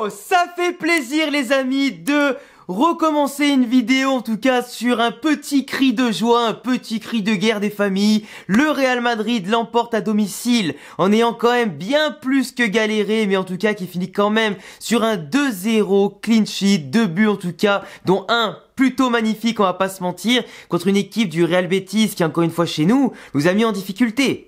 Oh, ça fait plaisir les amis de recommencer une vidéo en tout cas sur un petit cri de joie, un petit cri de guerre des familles. Le Real Madrid l'emporte à domicile en ayant quand même bien plus que galéré, mais en tout cas qui finit quand même sur un 2-0 clean sheet, 2 buts en tout cas, dont un plutôt magnifique, on va pas se mentir, contre une équipe du Real Betis qui encore une fois chez nous a mis en difficulté.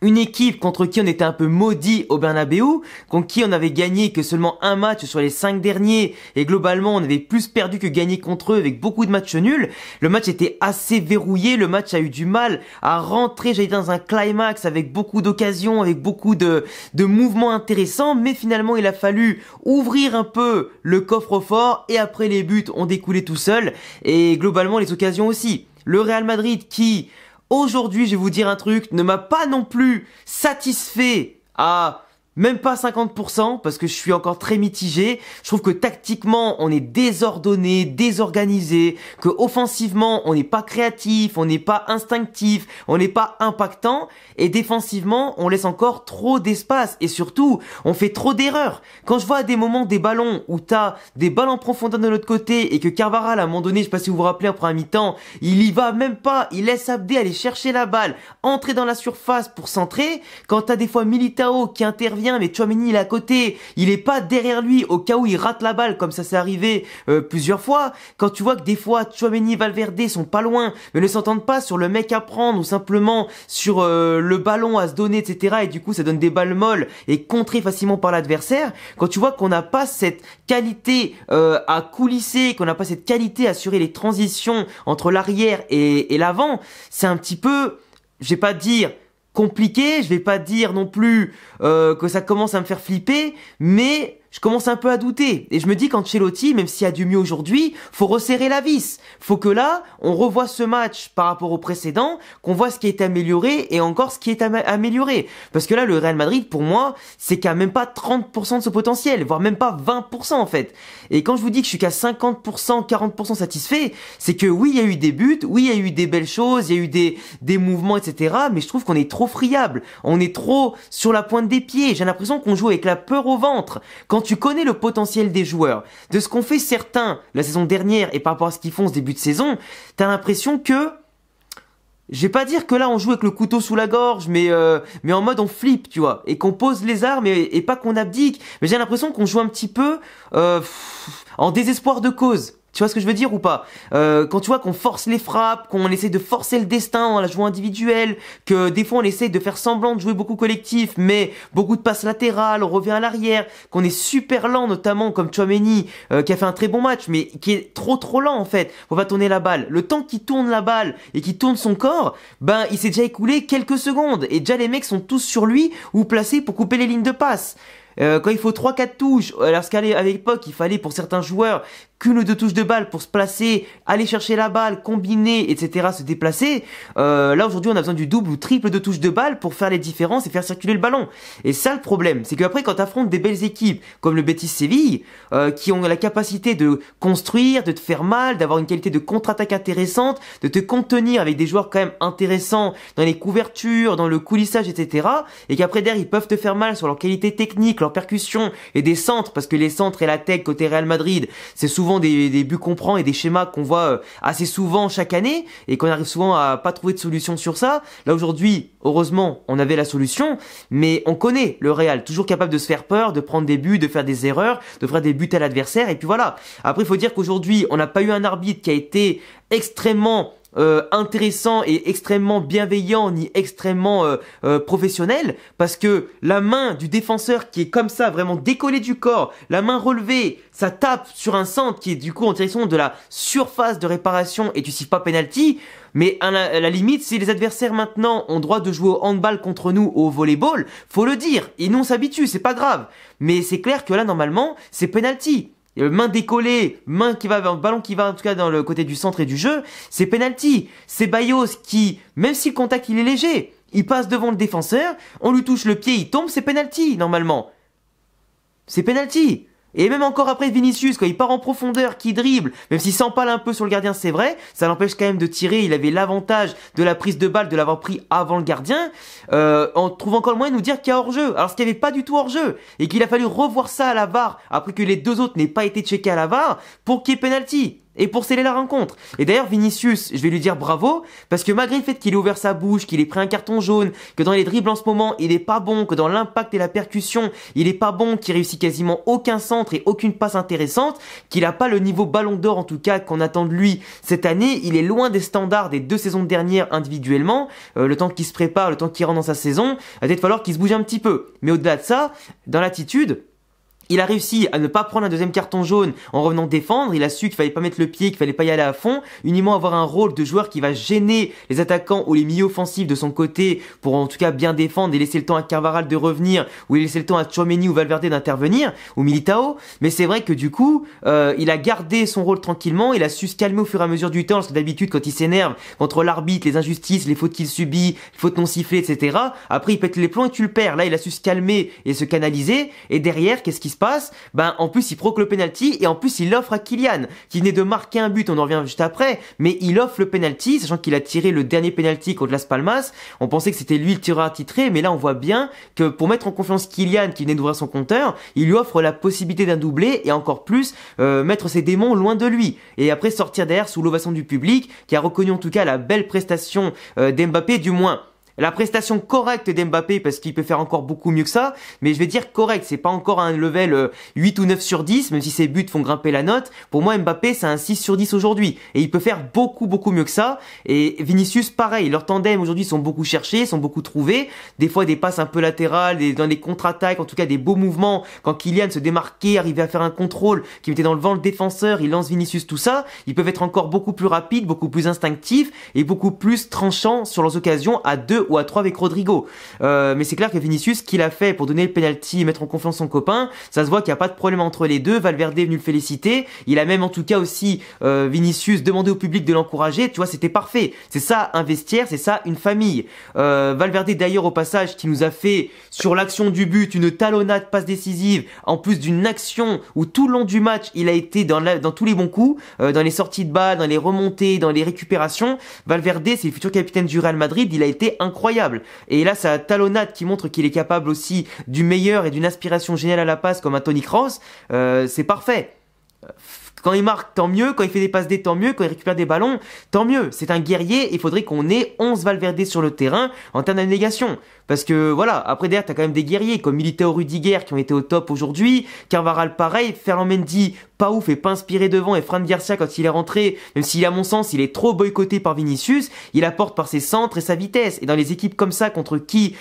Une équipe contre qui on était un peu maudit au Bernabeu, contre qui on avait gagné que seulement un match sur les 5 derniers, et globalement on avait plus perdu que gagné contre eux avec beaucoup de matchs nuls. Le match était assez verrouillé, le match a eu du mal à rentrer, j'allais dire, dans un climax avec beaucoup d'occasions, avec beaucoup de mouvements intéressants, mais finalement il a fallu ouvrir un peu le coffre-fort, et après les buts ont découlé tout seuls, et globalement les occasions aussi. Le Real Madrid qui... aujourd'hui, je vais vous dire un truc, ne m'a pas non plus satisfait à même pas 50% parce que je suis encore très mitigé. Je trouve que tactiquement, on est désordonné, désorganisé, que offensivement, on n'est pas créatif, on n'est pas instinctif, on n'est pas impactant, et défensivement, on laisse encore trop d'espace et surtout, on fait trop d'erreurs. Quand je vois à des moments des ballons où t'as des balles en profondeur de l'autre côté et que Carvajal à un moment donné, je sais pas si vous vous rappelez en première mi-temps, il y va même pas, il laisse Abdé aller chercher la balle, entrer dans la surface pour centrer. Quand t'as des fois Militao qui intervient, mais Tchouaméni il est à côté, il est pas derrière lui au cas où il rate la balle, comme ça s'est arrivé plusieurs fois. Quand tu vois que des fois Tchouaméni et Valverde sont pas loin mais ne s'entendent pas sur le mec à prendre ou simplement sur le ballon à se donner, etc., et du coup ça donne des balles molles et contrées facilement par l'adversaire. Quand tu vois qu'on n'a pas cette qualité à coulisser, qu'on n'a pas cette qualité à assurer les transitions entre l'arrière et l'avant, c'est un petit peu, je vais pas dire compliqué, je vais pas dire non plus que ça commence à me faire flipper, mais je commence un peu à douter. Et je me dis qu'Ancelotti, même s'il y a du mieux aujourd'hui, faut resserrer la vis. Faut que là, on revoie ce match par rapport au précédent, qu'on voit ce qui est amélioré et encore ce qui est amélioré. Parce que là, le Real Madrid, pour moi, c'est qu'à même pas 30% de ce potentiel, voire même pas 20% en fait. Et quand je vous dis que je suis qu'à 50%, 40% satisfait, c'est que oui, il y a eu des buts, oui, il y a eu des belles choses, il y a eu des mouvements, etc. Mais je trouve qu'on est trop friable. On est trop sur la pointe des pieds. J'ai l'impression qu'on joue avec la peur au ventre. Quand tu connais le potentiel des joueurs, de ce qu'ont fait certains la saison dernière et par rapport à ce qu'ils font ce début de saison, t'as l'impression que, je vais pas dire que là on joue avec le couteau sous la gorge, mais en mode on flippe, tu vois, et qu'on pose les armes et pas qu'on abdique, mais j'ai l'impression qu'on joue un petit peu en désespoir de cause. Tu vois ce que je veux dire ou pas? Quand tu vois qu'on force les frappes, qu'on essaie de forcer le destin en la jouant individuelle, que des fois on essaie de faire semblant de jouer beaucoup collectif, mais beaucoup de passes latérales, on revient à l'arrière, qu'on est super lent notamment comme Tchouaméni, qui a fait un très bon match, mais qui est trop lent en fait, pour pas tourner la balle. Le temps qu'il tourne la balle et qu'il tourne son corps, ben il s'est déjà écoulé quelques secondes, et déjà les mecs sont tous sur lui ou placés pour couper les lignes de passe. Quand il faut 3-4 touches, alors qu'à l'époque il fallait pour certains joueurs qu'une ou deux touches de balle pour se placer, aller chercher la balle, combiner, etc., se déplacer, là aujourd'hui on a besoin du double ou triple de touches de balle pour faire les différences et faire circuler le ballon. Et ça le problème, c'est qu'après quand tu affrontes des belles équipes comme le Betis Séville, qui ont la capacité de construire, de te faire mal, d'avoir une qualité de contre-attaque intéressante, de te contenir avec des joueurs quand même intéressants dans les couvertures, dans le coulissage, etc., et qu'après derrière ils peuvent te faire mal sur leur qualité technique, leur percussion et des centres, parce que les centres et la tech côté Real Madrid, c'est souvent des buts qu'on prend et des schémas qu'on voit assez souvent chaque année, et qu'on arrive souvent à pas trouver de solution sur ça. Là aujourd'hui, heureusement, on avait la solution, mais on connaît le Real, toujours capable de se faire peur, de prendre des buts, de faire des erreurs, de faire des buts à l'adversaire, et puis voilà. Après, il faut dire qu'aujourd'hui, on n'a pas eu un arbitre qui a été extrêmement intéressant et extrêmement bienveillant ni extrêmement professionnel, parce que la main du défenseur qui est comme ça, vraiment décollée du corps, la main relevée, ça tape sur un centre qui est du coup en direction de la surface de réparation et tu siffles pas penalty. Mais à la limite, si les adversaires maintenant ont droit de jouer au handball contre nous ou au volleyball, faut le dire, et nous on s'habitue, c'est pas grave. Mais c'est clair que là normalement c'est penalty. Main décollée, ballon qui va en tout cas dans le côté du centre et du jeu, c'est penalty. C'est Bayos qui, même si le contact il est léger, il passe devant le défenseur, on lui touche le pied, il tombe, c'est penalty normalement. C'est penalty. Et même encore après Vinicius, quand il part en profondeur, qui dribble, même s'il s'empale un peu sur le gardien, c'est vrai, ça l'empêche quand même de tirer. Il avait l'avantage de la prise de balle, de l'avoir pris avant le gardien. On trouve encore le moyen de nous dire qu'il y a hors-jeu, alors qu'il n'y avait pas du tout hors-jeu, et qu'il a fallu revoir ça à la VAR, après que les deux autres n'aient pas été checkés à la VAR, pour qu'il y ait penalty. Et pour sceller la rencontre. Et d'ailleurs Vinicius, je vais lui dire bravo, parce que malgré le fait qu'il ait ouvert sa bouche, qu'il ait pris un carton jaune, que dans les dribbles en ce moment il est pas bon, que dans l'impact et la percussion il est pas bon, qu'il réussit quasiment aucun centre et aucune passe intéressante, qu'il a pas le niveau ballon d'or en tout cas qu'on attend de lui cette année, il est loin des standards des 2 saisons dernières individuellement, le temps qu'il se prépare, le temps qu'il rentre dans sa saison, il va peut-être falloir qu'il se bouge un petit peu. Mais au-delà de ça, dans l'attitude, il a réussi à ne pas prendre un deuxième carton jaune en revenant défendre. Il a su qu'il fallait pas mettre le pied, qu'il fallait pas y aller à fond. Uniquement avoir un rôle de joueur qui va gêner les attaquants ou les milieux offensifs de son côté pour en tout cas bien défendre et laisser le temps à Carvajal de revenir ou laisser le temps à Tchouaméni ou Valverde d'intervenir ou Militao. Mais c'est vrai que du coup, il a gardé son rôle tranquillement. Il a su se calmer au fur et à mesure du temps parce que d'habitude quand il s'énerve contre l'arbitre, les injustices, les fautes qu'il subit, les fautes non sifflées, etc. Après il pète les plombs et tu le perds. Là il a su se calmer et se canaliser. Et derrière, qu'est-ce qui se passe? Ben en plus il provoque le penalty et en plus il l'offre à Kylian qui venait de marquer un but, on en revient juste après, mais il offre le penalty, sachant qu'il a tiré le dernier penalty contre Las Palmas. On pensait que c'était lui le tireur attitré, mais là on voit bien que pour mettre en confiance Kylian qui venait d'ouvrir son compteur, il lui offre la possibilité d'un doublé et encore plus mettre ses démons loin de lui et après sortir derrière sous l'ovation du public qui a reconnu en tout cas la belle prestation d'Mbappé, du moins la prestation correcte d'Mbappé parce qu'il peut faire encore beaucoup mieux que ça, mais je vais dire correct, c'est pas encore un level 8 ou 9 sur 10, même si ses buts font grimper la note. Pour moi Mbappé c'est un 6 sur 10 aujourd'hui et il peut faire beaucoup mieux que ça. Et Vinicius pareil, leurs tandems aujourd'hui sont beaucoup cherchés, sont beaucoup trouvés, des fois des passes un peu latérales, dans des contre-attaques, en tout cas des beaux mouvements, quand Kylian se démarquait, arrivait à faire un contrôle qui mettait dans le vent le défenseur, il lance Vinicius, tout ça, ils peuvent être encore beaucoup plus rapides, beaucoup plus instinctifs et beaucoup plus tranchants sur leurs occasions à 2 ou à 3 avec Rodrigo. Mais c'est clair que Vinicius, qu'il a fait pour donner le penalty et mettre en confiance son copain, ça se voit qu'il n'y a pas de problème entre les deux. Valverde est venu le féliciter. Il a même en tout cas aussi Vinicius demandé au public de l'encourager. Tu vois, c'était parfait. C'est ça un vestiaire, c'est ça une famille. Valverde d'ailleurs au passage qui nous a fait sur l'action du but une talonnade passe décisive, en plus d'une action où tout le long du match il a été dans tous les bons coups, dans les sorties de balle, dans les remontées, dans les récupérations. Valverde c'est le futur capitaine du Real Madrid, il a été incroyable. Et là, sa talonnade qui montre qu'il est capable aussi du meilleur et d'une aspiration géniale à la passe comme un Toni Kroos, c'est parfait. Quand il marque, tant mieux. Quand il fait des passes D, tant mieux. Quand il récupère des ballons, tant mieux. C'est un guerrier. Il faudrait qu'on ait 11 Valverde sur le terrain en termes d'abnégation. Parce que voilà, après derrière, t'as quand même des guerriers comme Militao, Rudiger qui ont été au top aujourd'hui. Carvajal pareil. Ferland Mendy, pas ouf et pas inspiré devant. Et Fran Garcia, quand il est rentré, même s'il à mon sens, il est trop boycotté par Vinicius, il apporte par ses centres et sa vitesse. Et dans les équipes comme ça, contre qui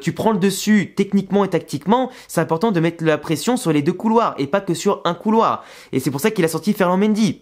tu prends le dessus techniquement et tactiquement, c'est important de mettre la pression sur les deux couloirs et pas que sur un couloir. Et c'est pour ça qu'il a sorti Ferland Mendy.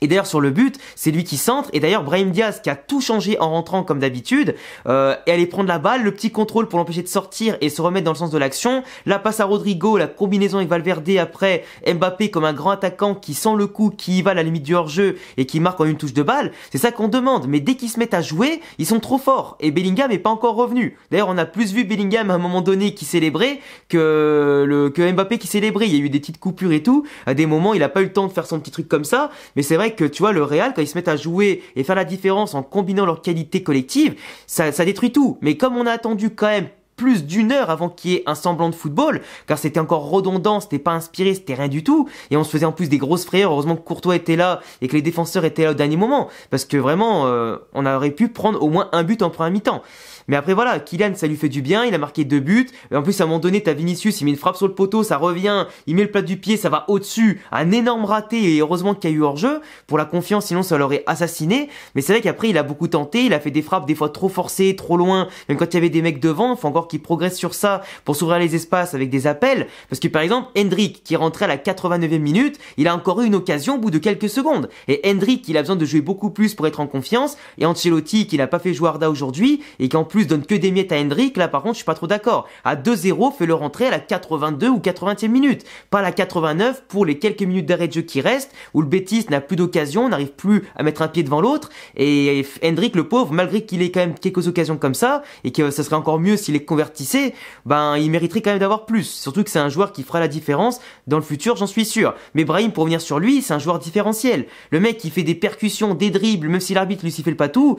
Et d'ailleurs sur le but, c'est lui qui centre. Et d'ailleurs Brahim Diaz qui a tout changé en rentrant comme d'habitude, et aller prendre la balle, le petit contrôle pour l'empêcher de sortir et se remettre dans le sens de l'action. La passe à Rodrigo, la combinaison avec Valverde après, Mbappé comme un grand attaquant qui sent le coup, qui y va à la limite du hors-jeu et qui marque en une touche de balle. C'est ça qu'on demande. Mais dès qu'ils se mettent à jouer, ils sont trop forts. Et Bellingham n'est pas encore revenu. D'ailleurs on a plus vu Bellingham à un moment donné qui célébrait que Mbappé qui célébrait. Il y a eu des petites coupures et tout. À des moments il a pas eu le temps de faire son petit truc comme ça. Mais c'est vrai que tu vois le Real quand ils se mettent à jouer et faire la différence en combinant leurs qualités collectives, ça détruit tout. Mais comme on a attendu quand même plus d'une heure avant qu'il y ait un semblant de football, car c'était encore redondant, c'était pas inspiré, c'était rien du tout, et on se faisait en plus des grosses frayeurs. Heureusement que Courtois était là et que les défenseurs étaient là au dernier moment, parce que vraiment on aurait pu prendre au moins un but en première mi-temps. Mais après voilà, Kylian ça lui fait du bien, il a marqué 2 buts, et en plus à un moment donné t'as Vinicius, il met une frappe sur le poteau, ça revient, il met le plat du pied, ça va au-dessus, un énorme raté, et heureusement qu'il y a eu hors-jeu, pour la confiance sinon ça l'aurait assassiné. Mais c'est vrai qu'après il a beaucoup tenté, il a fait des frappes des fois trop forcées, trop loin, même quand il y avait des mecs devant, il faut encore qu'il progresse sur ça pour s'ouvrir les espaces avec des appels, parce que par exemple Hendrick qui est rentré à la 89e minute, il a encore eu une occasion au bout de quelques secondes, et Hendrick il a besoin de jouer beaucoup plus pour être en confiance, et Ancelotti qui n'a pas fait jouer Arda aujourd'hui, et qui en plus donne que des miettes à Endrick, là par contre je suis pas trop d'accord. À 2-0, fais-le rentrer à la 82 ou 80e minute, pas à la 89 pour les quelques minutes d'arrêt de jeu qui restent, où le Betis n'a plus d'occasion, n'arrive plus à mettre un pied devant l'autre, et Endrick le pauvre, malgré qu'il ait quand même quelques occasions comme ça, et que ça serait encore mieux s'il les convertissait, ben il mériterait quand même d'avoir plus, surtout que c'est un joueur qui fera la différence dans le futur, j'en suis sûr. Mais Brahim, pour revenir sur lui, c'est un joueur différentiel. Le mec qui fait des percussions, des dribbles, même si l'arbitre lui siffle pas tout,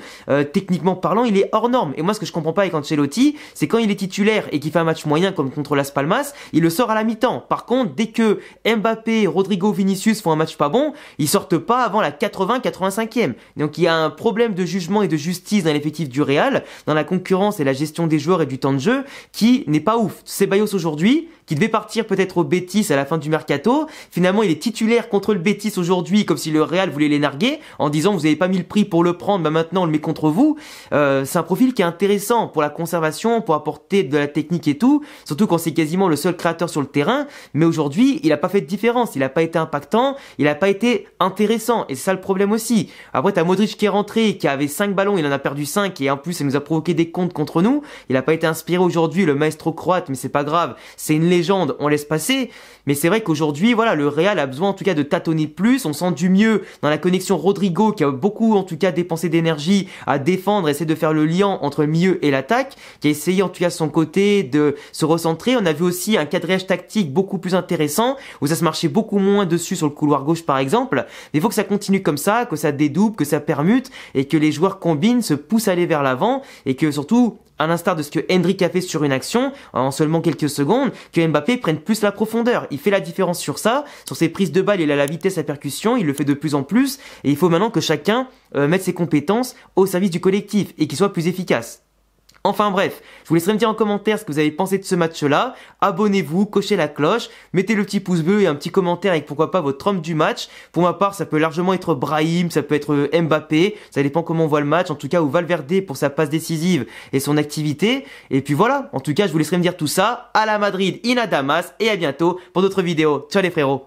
techniquement parlant, il est hors norme. Et moi, ce que je comprends pas avec Ancelotti, c'est quand il est titulaire et qu'il fait un match moyen comme contre Las Palmas, il le sort à la mi-temps. Par contre, dès que Mbappé, Rodrigo, Vinicius font un match pas bon, ils sortent pas avant la 80-85e. Donc il y a un problème de jugement et de justice dans l'effectif du Real, dans la concurrence et la gestion des joueurs et du temps de jeu, qui n'est pas ouf. Ceballos aujourd'hui, qui devait partir peut-être au Betis à la fin du mercato, finalement il est titulaire contre le Betis aujourd'hui, comme si le Real voulait les narguer, en disant vous avez pas mis le prix pour le prendre, bah maintenant on le met contre vous. C'est un profil qui est intéressant pour la conservation, pour apporter de la technique et tout, surtout quand c'est quasiment le seul créateur sur le terrain, mais aujourd'hui il a pas fait de différence, il a pas été impactant, il a pas été intéressant, et c'est ça le problème aussi. Après t'as Modric qui est rentré, qui avait 5 ballons, il en a perdu 5, et en plus ça nous a provoqué des comptes contre nous, il a pas été inspiré aujourd'hui, le maestro croate, mais c'est pas grave, c'est une légende, on laisse passer. Mais c'est vrai qu'aujourd'hui, voilà, le Real a besoin en tout cas de tâtonner plus, on sent du mieux dans la connexion Rodrigo qui a beaucoup en tout cas dépensé d'énergie à défendre, essayer de faire le lien entre le milieu et l'attaque, qui a essayé en tout cas de son côté de se recentrer. On a vu aussi un quadrillage tactique beaucoup plus intéressant, où ça se marchait beaucoup moins dessus sur le couloir gauche par exemple. Mais il faut que ça continue comme ça, que ça dédouble, que ça permute, et que les joueurs combinent, se poussent à aller vers l'avant, et que surtout, à l'instar de ce que Endrick a fait sur une action, en seulement quelques secondes, que Mbappé prenne plus la profondeur. Il fait la différence sur ça, sur ses prises de balles, il a la vitesse, la percussion, il le fait de plus en plus, et il faut maintenant que chacun mette ses compétences au service du collectif, et qu'il soit plus efficace. Enfin bref, je vous laisserai me dire en commentaire ce que vous avez pensé de ce match-là. Abonnez-vous, cochez la cloche, mettez le petit pouce bleu et un petit commentaire avec pourquoi pas votre homme du match. Pour ma part, ça peut largement être Brahim, ça peut être Mbappé, ça dépend comment on voit le match, en tout cas, ou Valverde pour sa passe décisive et son activité. Et puis voilà, en tout cas, je vous laisserai me dire tout ça. À la Madrid, in Damas, et à bientôt pour d'autres vidéos. Ciao les frérots!